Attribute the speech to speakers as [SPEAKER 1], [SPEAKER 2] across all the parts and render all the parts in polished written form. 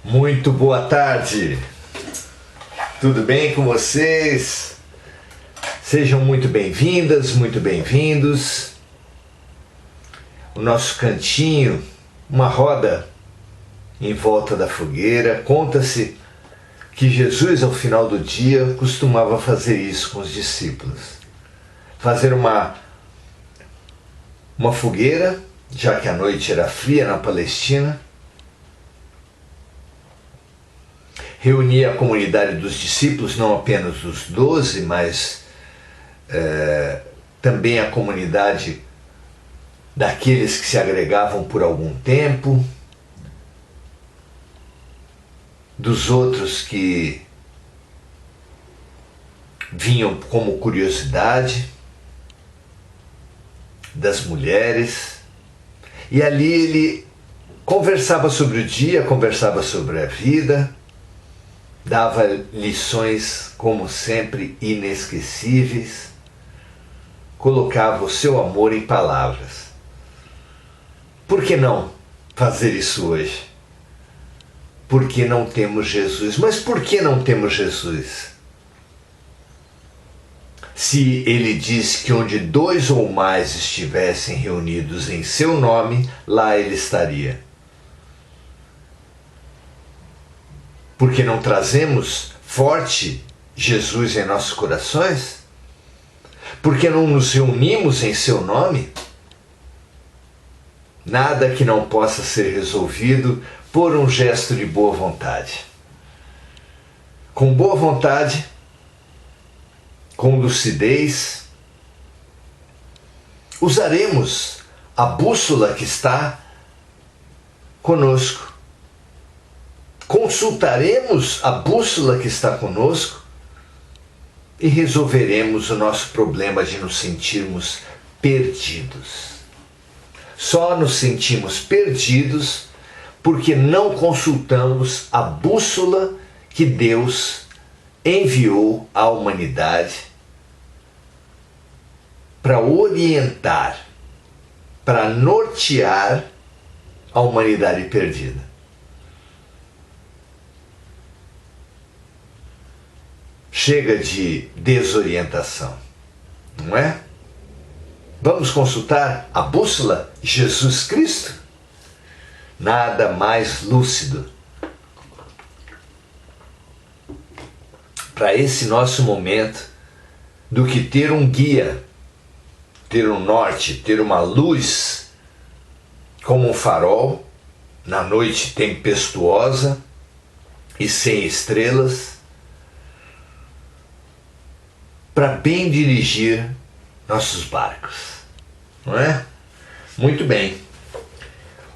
[SPEAKER 1] Muito boa tarde, tudo bem com vocês? Sejam muito bem-vindas, muito bem-vindos. O nosso cantinho, uma roda em volta da fogueira. Conta-se que Jesus, ao final do dia, costumava fazer isso com os discípulos. Fazer uma fogueira, já que a noite era fria na Palestina. Reunia a comunidade dos discípulos, não apenas os 12, mas também a comunidade daqueles que se agregavam por algum tempo, dos outros que vinham como curiosidade, das mulheres, e ali ele conversava sobre o dia, conversava sobre a vida, dava lições, como sempre, inesquecíveis, colocava o seu amor em palavras. Por que não fazer isso hoje? Porque não temos Jesus. Mas por que não temos Jesus? Se ele diz que onde 2 ou mais estivessem reunidos em seu nome, lá ele estaria. Porque não trazemos forte Jesus em nossos corações? Porque não nos reunimos em seu nome? Nada que não possa ser resolvido por um gesto de boa vontade. Com boa vontade, com lucidez, usaremos a bússola que está conosco. Consultaremos a bússola que está conosco e resolveremos o nosso problema de nos sentirmos perdidos. Só nos sentimos perdidos porque não consultamos a bússola que Deus enviou à humanidade para orientar, para nortear a humanidade perdida. Chega de desorientação, não é? Vamos consultar a bússola Jesus Cristo? Nada mais lúcido para esse nosso momento do que ter um guia, ter um norte, ter uma luz como um farol na noite tempestuosa e sem estrelas, para bem dirigir nossos barcos, não é? Muito bem.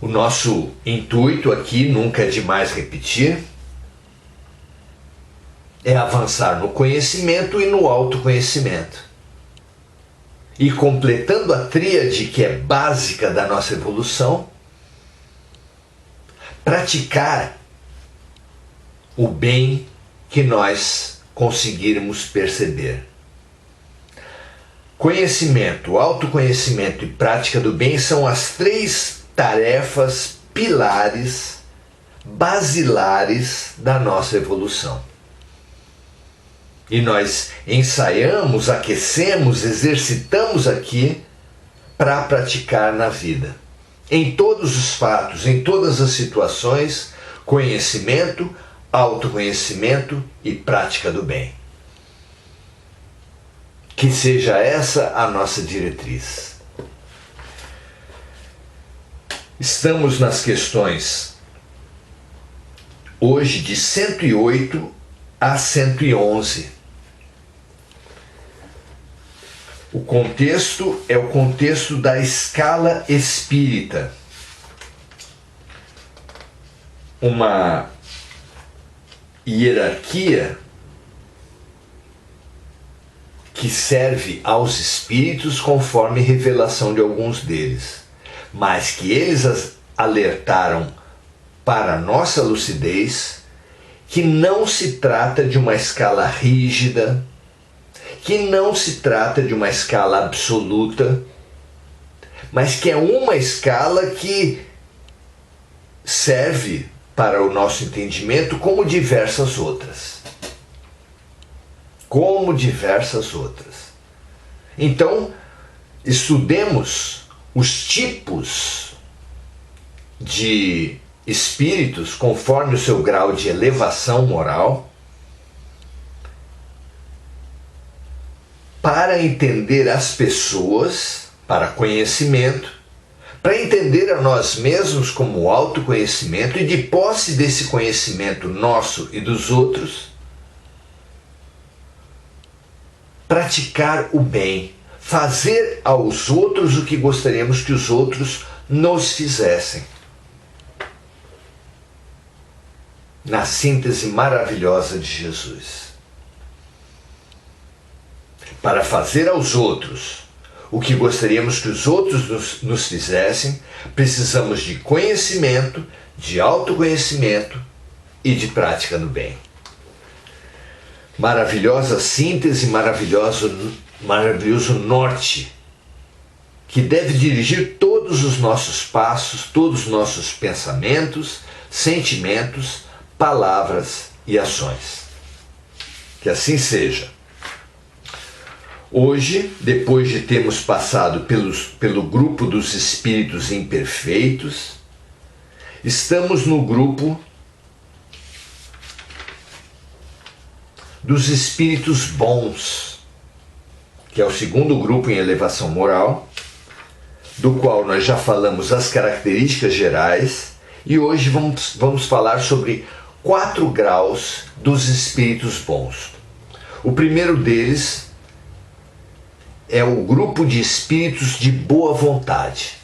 [SPEAKER 1] O nosso intuito aqui, nunca é demais repetir, é avançar no conhecimento e no autoconhecimento. E completando a tríade que é básica da nossa evolução, praticar o bem que nós conseguirmos perceber. Conhecimento, autoconhecimento e prática do bem são as 3 tarefas pilares, basilares da nossa evolução. E nós ensaiamos, aquecemos, exercitamos aqui para praticar na vida. Em todos os fatos, em todas as situações, conhecimento, autoconhecimento e prática do bem. Que seja essa a nossa diretriz. Estamos nas questões hoje de 108 a 111. O contexto é o contexto da escala espírita. Uma hierarquia que serve aos espíritos conforme revelação de alguns deles, mas que eles alertaram para a nossa lucidez que não se trata de uma escala rígida, que não se trata de uma escala absoluta, mas que é uma escala que serve para o nosso entendimento, como diversas outras. Como diversas outras. Então, estudemos os tipos de espíritos conforme o seu grau de elevação moral, para entender as pessoas, para conhecimento, para entender a nós mesmos como autoconhecimento e de posse desse conhecimento nosso e dos outros, praticar o bem, fazer aos outros o que gostaríamos que os outros nos fizessem. Na síntese maravilhosa de Jesus. Para fazer aos outros o que gostaríamos que os outros nos fizessem, precisamos de conhecimento, de autoconhecimento e de prática no bem. Maravilhosa síntese, maravilhoso norte, que deve dirigir todos os nossos passos, todos os nossos pensamentos, sentimentos, palavras e ações. Que assim seja. Hoje, depois de termos passado pelo grupo dos espíritos imperfeitos, estamos no grupo dos espíritos bons, que é o segundo grupo em elevação moral, do qual nós já falamos as características gerais, e hoje vamos falar sobre 4 graus dos espíritos bons. O primeiro deles é o grupo de espíritos de boa vontade.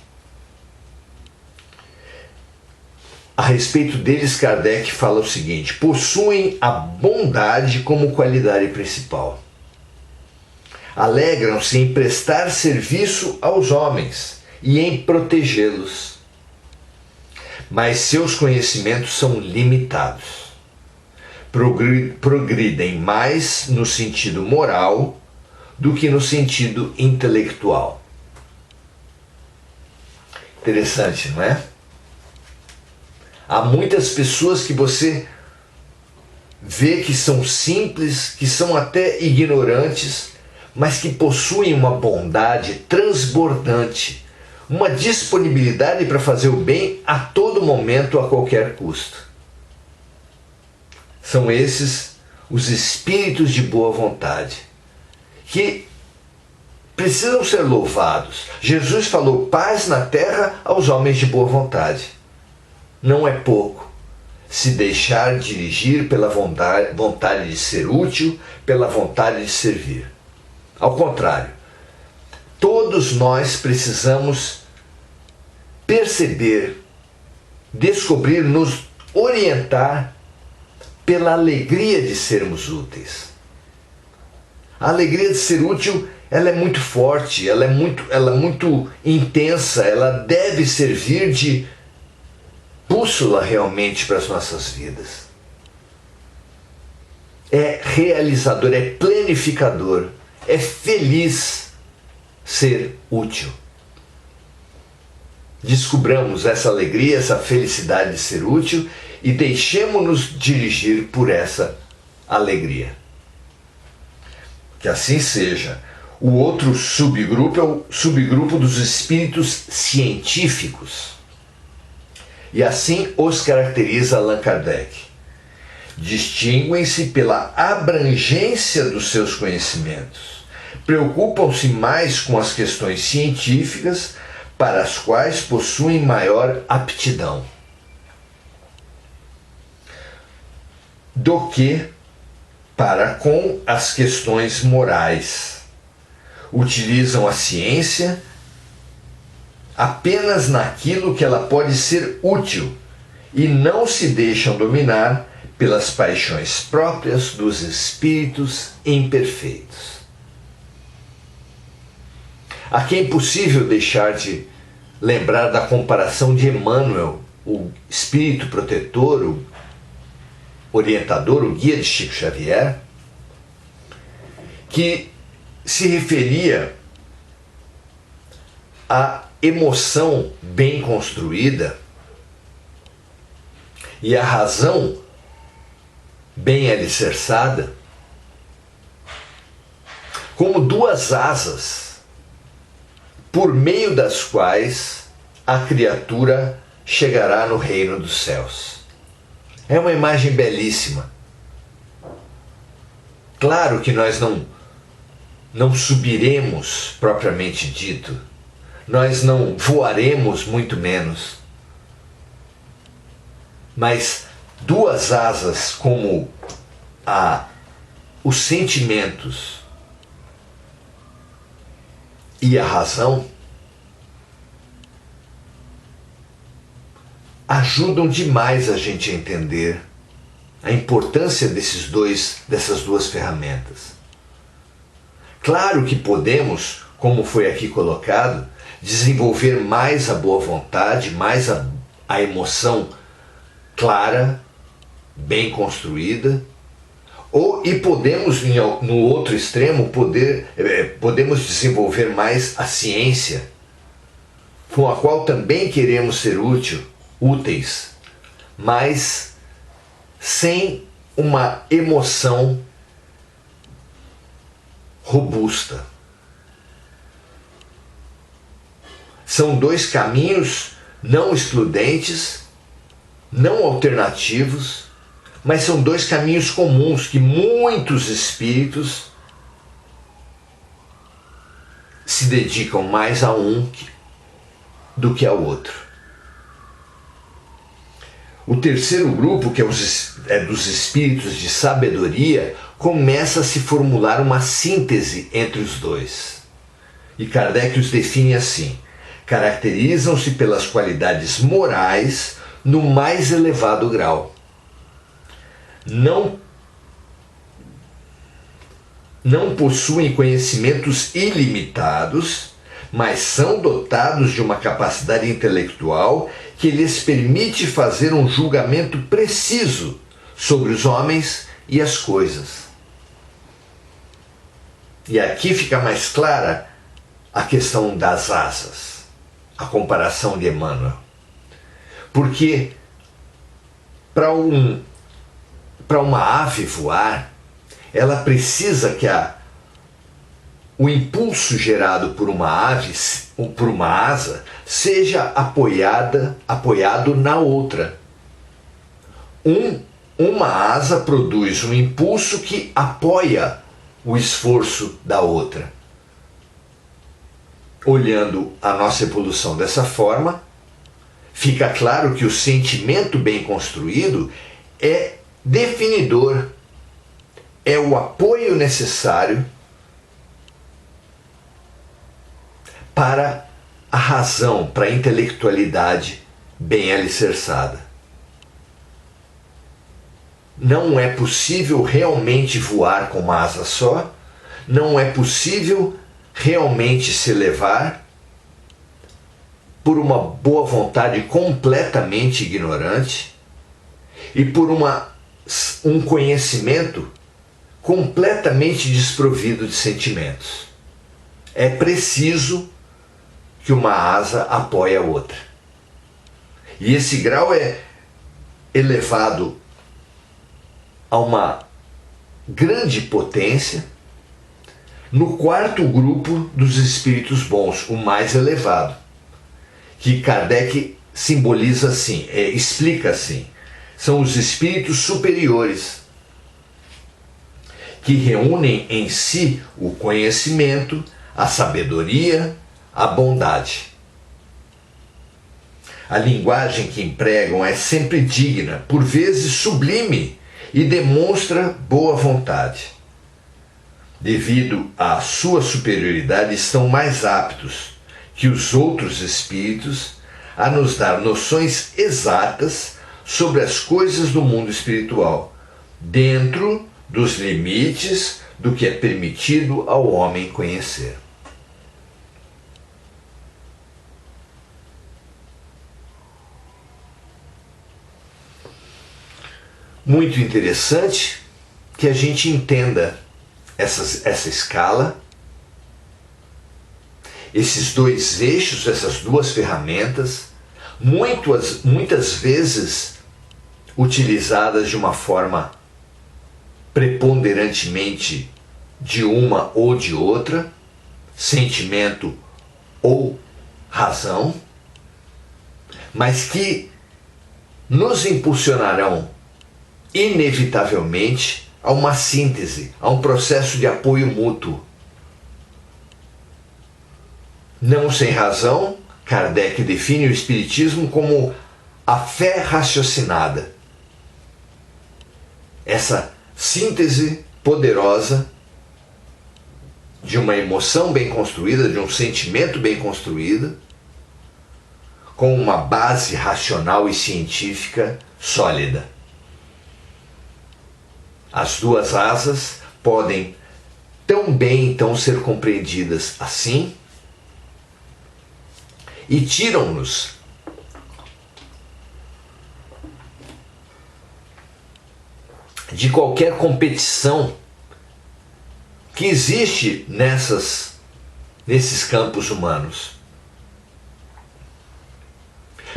[SPEAKER 1] A respeito deles, Kardec fala o seguinte: possuem a bondade como qualidade principal. Alegram-se em prestar serviço aos homens e em protegê-los. Mas seus conhecimentos são limitados. Progridem mais no sentido moral do que no sentido intelectual. Interessante, não é? Há muitas pessoas que você vê que são simples, que são até ignorantes, mas que possuem uma bondade transbordante, uma disponibilidade para fazer o bem a todo momento, a qualquer custo. São esses os espíritos de boa vontade, que precisam ser louvados. Jesus falou paz na terra aos homens de boa vontade. Não é pouco se deixar dirigir pela vontade de ser útil, pela vontade de servir. Ao contrário, todos nós precisamos perceber, descobrir, nos orientar pela alegria de sermos úteis. A alegria de ser útil, ela é muito forte, ela é muito intensa, ela deve servir de bússola realmente para as nossas vidas. É realizador, é planificador, é feliz ser útil. Descubramos essa alegria, essa felicidade de ser útil e deixemos-nos dirigir por essa alegria. Que assim seja. O outro subgrupo é o subgrupo dos espíritos científicos. E assim os caracteriza Allan Kardec. Distinguem-se pela abrangência dos seus conhecimentos. Preocupam-se mais com as questões científicas para as quais possuem maior aptidão do que para com as questões morais. Utilizam a ciência apenas naquilo que ela pode ser útil e não se deixam dominar pelas paixões próprias dos espíritos imperfeitos. Aqui é impossível deixar de lembrar da comparação de Emmanuel, o espírito protetor, o orientador, o guia de Chico Xavier, que se referia à emoção bem construída e a razão bem alicerçada como duas asas por meio das quais a criatura chegará no reino dos céus. É uma imagem belíssima. Claro que nós não subiremos propriamente dito, nós não voaremos muito menos, mas duas asas como os sentimentos e a razão ajudam demais a gente a entender a importância dessas duas ferramentas. Claro que podemos, como foi aqui colocado, desenvolver mais a boa vontade, mais a emoção clara, bem construída, e podemos, no outro extremo, podemos desenvolver mais a ciência, com a qual também queremos ser úteis, mas sem uma emoção robusta. São dois caminhos não excludentes, não alternativos, mas são dois caminhos comuns que muitos espíritos se dedicam mais a um do que ao outro. O terceiro grupo, que é dos espíritos de sabedoria, começa a se formular uma síntese entre os dois. E Kardec os define assim: caracterizam-se pelas qualidades morais no mais elevado grau. Não possuem conhecimentos ilimitados, mas são dotados de uma capacidade intelectual que lhes permite fazer um julgamento preciso sobre os homens e as coisas. E aqui fica mais clara a questão das asas, a comparação de Emmanuel. Porque para uma ave voar, ela precisa que o impulso gerado por uma ave, por uma asa, seja apoiado na outra. Uma asa produz um impulso que apoia o esforço da outra. Olhando a nossa evolução dessa forma, fica claro que o sentimento bem construído é definidor, é o apoio necessário para a razão, para a intelectualidade bem alicerçada. Não é possível realmente voar com uma asa só, não é possível realmente se elevar por uma boa vontade completamente ignorante e por um conhecimento completamente desprovido de sentimentos. É preciso que uma asa apoie a outra. E esse grau é elevado a uma grande potência no quarto grupo dos espíritos bons, o mais elevado, que Kardec simboliza assim, explica assim: são os espíritos superiores, que reúnem em si o conhecimento, a sabedoria, a bondade. A linguagem que empregam é sempre digna, por vezes sublime, e demonstra boa vontade. Devido à sua superioridade, estão mais aptos que os outros espíritos a nos dar noções exatas sobre as coisas do mundo espiritual, dentro dos limites do que é permitido ao homem conhecer. Muito interessante que a gente entenda essa escala, esses dois eixos, essas duas ferramentas. Muitas vezes utilizadas de uma forma preponderantemente de uma ou de outra, sentimento ou razão, mas que nos impulsionarão inevitavelmente a uma síntese, a um processo de apoio mútuo. Não sem razão, Kardec define o Espiritismo como a fé raciocinada. Essa síntese poderosa de uma emoção bem construída, de um sentimento bem construído, com uma base racional e científica sólida. As duas asas podem tão bem então ser compreendidas assim e tiram-nos de qualquer competição que existe nesses campos humanos.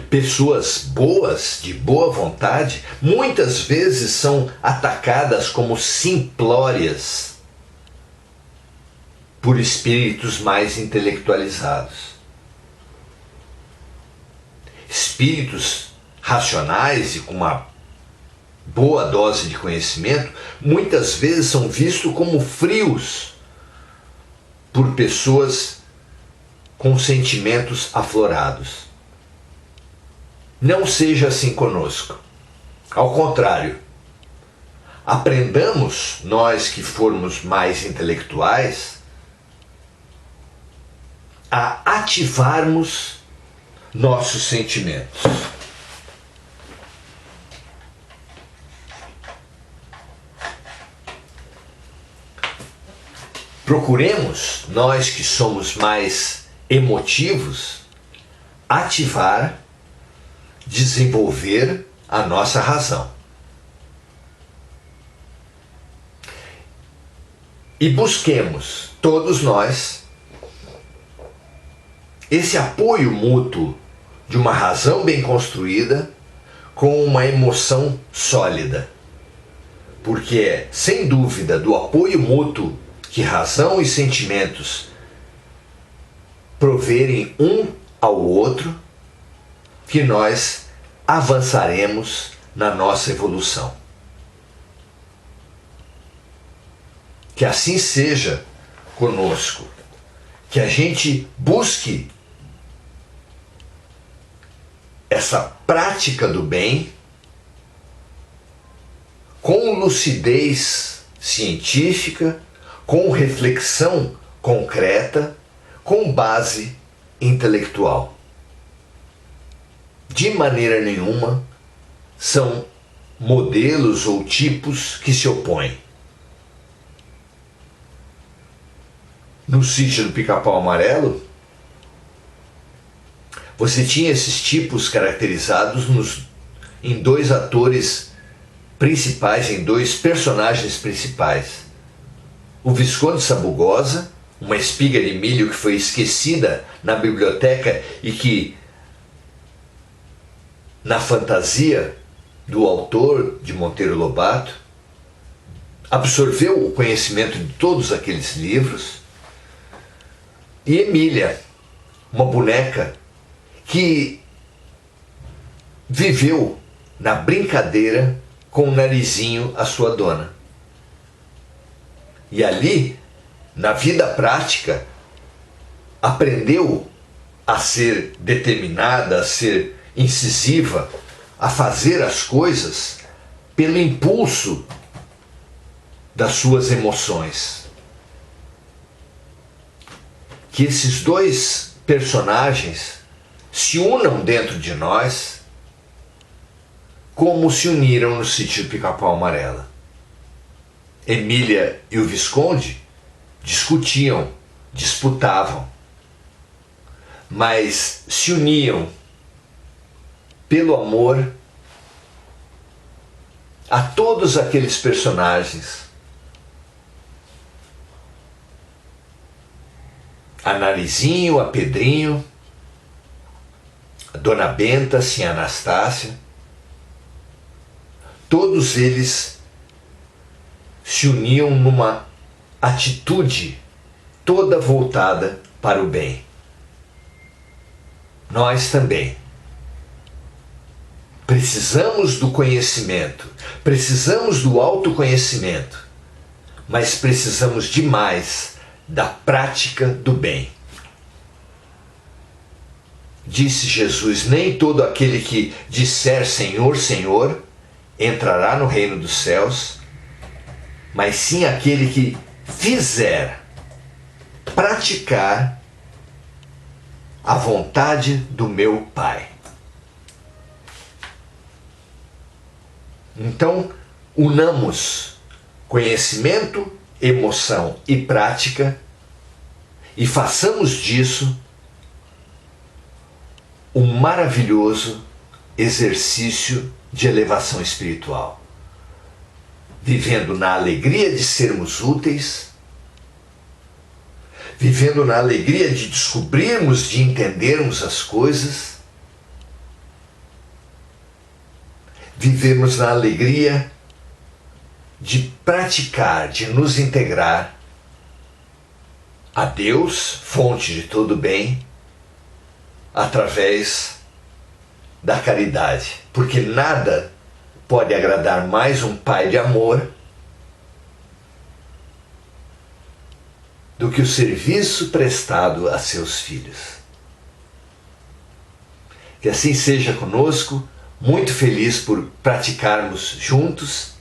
[SPEAKER 1] Pessoas boas, de boa vontade, muitas vezes são atacadas como simplórias por espíritos mais intelectualizados. Espíritos racionais e com uma boa dose de conhecimento, muitas vezes são vistos como frios por pessoas com sentimentos aflorados. Não seja assim conosco. Ao contrário, aprendamos, nós que formos mais intelectuais, a ativarmos nossos sentimentos. Procuremos, nós que somos mais emotivos, ativar, desenvolver a nossa razão. E busquemos, todos nós, esse apoio mútuo de uma razão bem construída com uma emoção sólida. Porque é, sem dúvida, do apoio mútuo que razão e sentimentos proverem um ao outro que nós avançaremos na nossa evolução. Que assim seja conosco, que a gente busque essa prática do bem com lucidez científica, com reflexão concreta, com base intelectual. De maneira nenhuma são modelos ou tipos que se opõem. No Sítio do Pica-Pau Amarelo, você tinha esses tipos caracterizados em dois atores principais, em dois personagens principais. O Visconde Sabugosa, uma espiga de milho que foi esquecida na biblioteca e que, na fantasia do autor de Monteiro Lobato, absorveu o conhecimento de todos aqueles livros. E Emília, uma boneca que viveu na brincadeira com o narizinho à sua dona. E ali, na vida prática, aprendeu a ser determinada, a ser incisiva, a fazer as coisas pelo impulso das suas emoções. Que esses dois personagens se unam dentro de nós como se uniram no Sítio do Pica-Pau Amarelo. Emília e o Visconde discutiam, disputavam, mas se uniam pelo amor a todos aqueles personagens. A Narizinho, a Pedrinho, a Dona Benta, Sim Anastácia, todos eles se uniam numa atitude toda voltada para o bem. Nós também precisamos do conhecimento, precisamos do autoconhecimento, mas precisamos demais da prática do bem. Disse Jesus: nem todo aquele que disser Senhor, Senhor, entrará no reino dos céus, mas sim aquele que fizer, praticar a vontade do meu Pai. Então, unamos conhecimento, emoção e prática e façamos disso um maravilhoso exercício de elevação espiritual, vivendo na alegria de sermos úteis, vivendo na alegria de descobrirmos, de entendermos as coisas, vivemos na alegria de praticar, de nos integrar a Deus, fonte de todo bem, através da caridade, porque nada pode agradar mais um pai de amor do que o serviço prestado a seus filhos. Que assim seja conosco, muito feliz por praticarmos juntos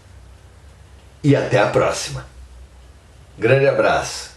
[SPEAKER 1] e até a próxima. Grande abraço.